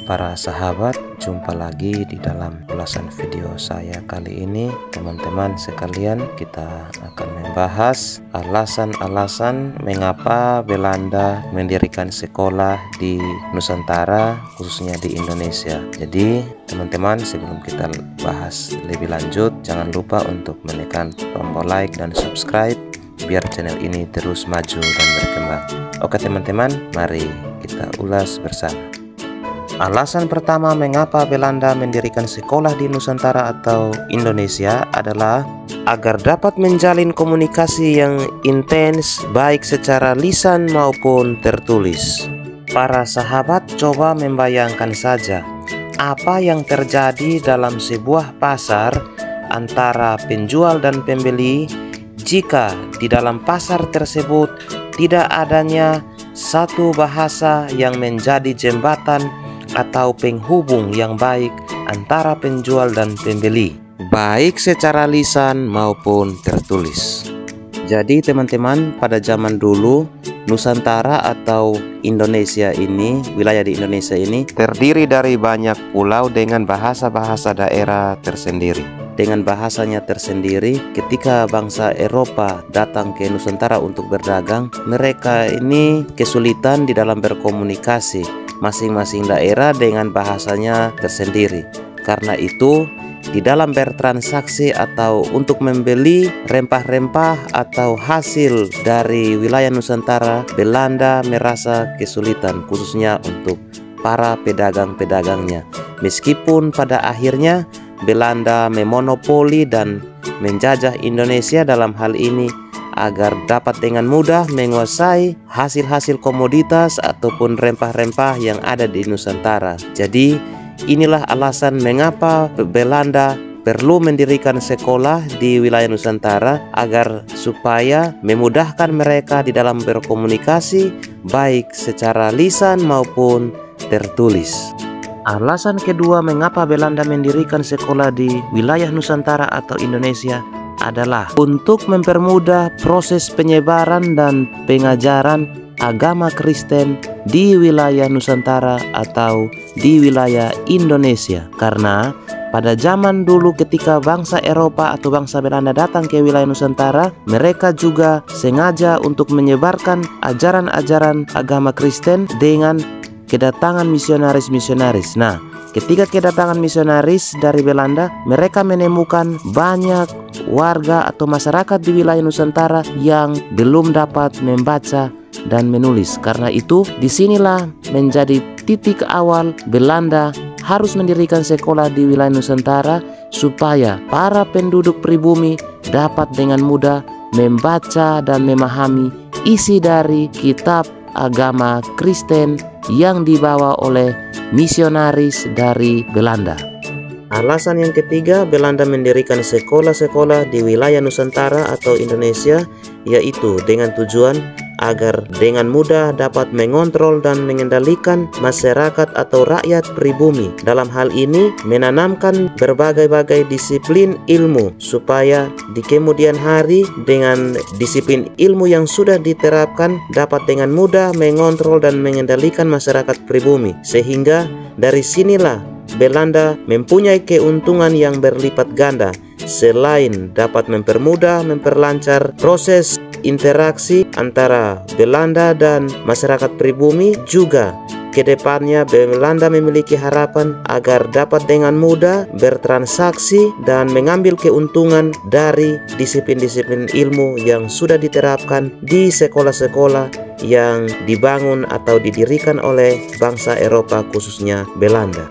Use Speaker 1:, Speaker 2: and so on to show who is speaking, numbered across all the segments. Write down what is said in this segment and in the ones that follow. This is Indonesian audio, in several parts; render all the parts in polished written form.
Speaker 1: Para sahabat, jumpa lagi di dalam ulasan video saya kali ini. Teman-teman sekalian, kita akan membahas alasan-alasan mengapa Belanda mendirikan sekolah di Nusantara, khususnya di Indonesia. Jadi teman-teman, sebelum kita bahas lebih lanjut, jangan lupa untuk menekan tombol like dan subscribe biar channel ini terus maju dan berkembang. Oke teman-teman, mari kita ulas bersama. Alasan pertama mengapa Belanda mendirikan sekolah di Nusantara atau Indonesia adalah agar dapat menjalin komunikasi yang intens baik secara lisan maupun tertulis. Para sahabat, coba membayangkan saja apa yang terjadi dalam sebuah pasar antara penjual dan pembeli jika di dalam pasar tersebut tidak adanya satu bahasa yang menjadi jembatan atau penghubung yang baik antara penjual dan pembeli, baik secara lisan maupun tertulis. Jadi teman-teman, pada zaman dulu Nusantara atau Indonesia ini, wilayah di Indonesia ini terdiri dari banyak pulau dengan bahasa-bahasa daerah tersendiri. Dengan bahasanya tersendiri, ketika bangsa Eropa datang ke Nusantara untuk berdagang, mereka ini kesulitan di dalam berkomunikasi. Masing-masing daerah dengan bahasanya tersendiri. Karena itu, di dalam bertransaksi atau untuk membeli rempah-rempah atau hasil dari wilayah Nusantara, Belanda merasa kesulitan, khususnya untuk para pedagang-pedagangnya. Meskipun pada akhirnya Belanda memonopoli dan menjajah Indonesia dalam hal ini, agar dapat dengan mudah menguasai hasil-hasil komoditas ataupun rempah-rempah yang ada di Nusantara. Jadi inilah alasan mengapa Belanda perlu mendirikan sekolah di wilayah Nusantara agar supaya memudahkan mereka di dalam berkomunikasi baik secara lisan maupun tertulis. Alasan kedua mengapa Belanda mendirikan sekolah di wilayah Nusantara atau Indonesia adalah untuk mempermudah proses penyebaran dan pengajaran agama Kristen di wilayah Nusantara atau di wilayah Indonesia. Karena pada zaman dulu ketika bangsa Eropa atau bangsa Belanda datang ke wilayah Nusantara, mereka juga sengaja untuk menyebarkan ajaran-ajaran agama Kristen dengan kedatangan misionaris-misionaris. Nah, ketika kedatangan misionaris dari Belanda, mereka menemukan banyak warga atau masyarakat di wilayah Nusantara yang belum dapat membaca dan menulis. Karena itu, disinilah menjadi titik awal Belanda harus mendirikan sekolah di wilayah Nusantara supaya para penduduk pribumi dapat dengan mudah membaca dan memahami isi dari kitab agama Kristen yang dibawa oleh misionaris dari Belanda. Alasan yang ketiga Belanda mendirikan sekolah-sekolah di wilayah Nusantara atau Indonesia yaitu dengan tujuan agar dengan mudah dapat mengontrol dan mengendalikan masyarakat atau rakyat pribumi. Dalam hal ini menanamkan berbagai-bagai disiplin ilmu supaya di kemudian hari dengan disiplin ilmu yang sudah diterapkan dapat dengan mudah mengontrol dan mengendalikan masyarakat pribumi. Sehingga dari sinilah Belanda mempunyai keuntungan yang berlipat ganda. Selain dapat memperlancar proses interaksi antara Belanda dan masyarakat pribumi, juga kedepannya Belanda memiliki harapan agar dapat dengan mudah bertransaksi dan mengambil keuntungan dari disiplin-disiplin ilmu yang sudah diterapkan di sekolah-sekolah yang dibangun atau didirikan oleh bangsa Eropa khususnya Belanda.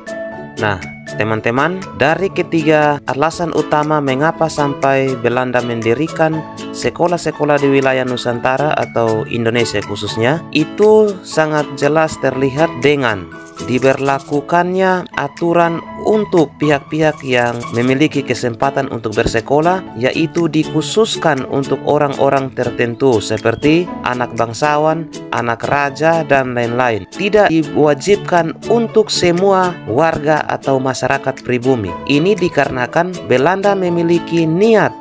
Speaker 1: Nah, teman-teman, dari ketiga alasan utama mengapa sampai Belanda mendirikan sekolah-sekolah di wilayah Nusantara atau Indonesia khususnya, itu sangat jelas terlihat dengan diberlakukannya aturan untuk pihak-pihak yang memiliki kesempatan untuk bersekolah, yaitu dikhususkan untuk orang-orang tertentu seperti anak bangsawan, anak raja, dan lain-lain. Tidak diwajibkan untuk semua warga atau masyarakat pribumi. Ini dikarenakan Belanda memiliki niat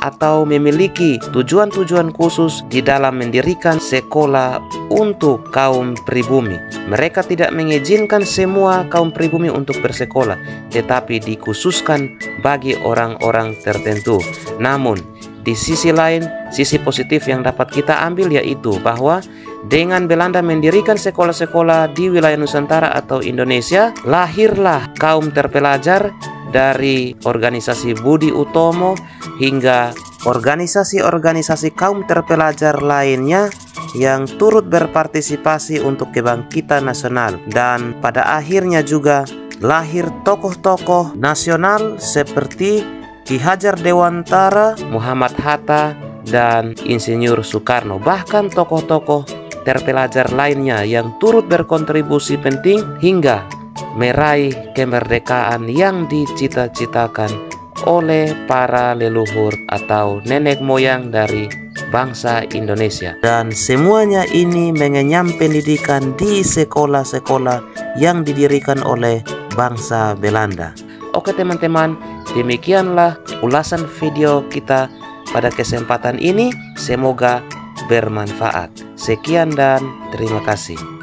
Speaker 1: atau memiliki tujuan-tujuan khusus di dalam mendirikan sekolah untuk kaum pribumi. Mereka tidak mengizinkan semua kaum pribumi untuk bersekolah, tetapi dikhususkan bagi orang-orang tertentu. Namun, di sisi lain, sisi positif yang dapat kita ambil yaitu bahwa dengan Belanda mendirikan sekolah-sekolah di wilayah Nusantara atau Indonesia, lahirlah kaum terpelajar dari organisasi Budi Utomo hingga organisasi-organisasi kaum terpelajar lainnya yang turut berpartisipasi untuk kebangkitan nasional. Dan pada akhirnya juga lahir tokoh-tokoh nasional seperti Ki Hajar Dewantara, Muhammad Hatta, dan Insinyur Soekarno. Bahkan tokoh-tokoh terpelajar lainnya yang turut berkontribusi penting hingga meraih kemerdekaan yang dicita-citakan oleh para leluhur atau nenek moyang dari bangsa Indonesia. Dan semuanya ini mengenyam pendidikan di sekolah-sekolah yang didirikan oleh bangsa Belanda. Oke teman-teman, demikianlah ulasan video kita pada kesempatan ini. Semoga bermanfaat. Sekian dan terima kasih.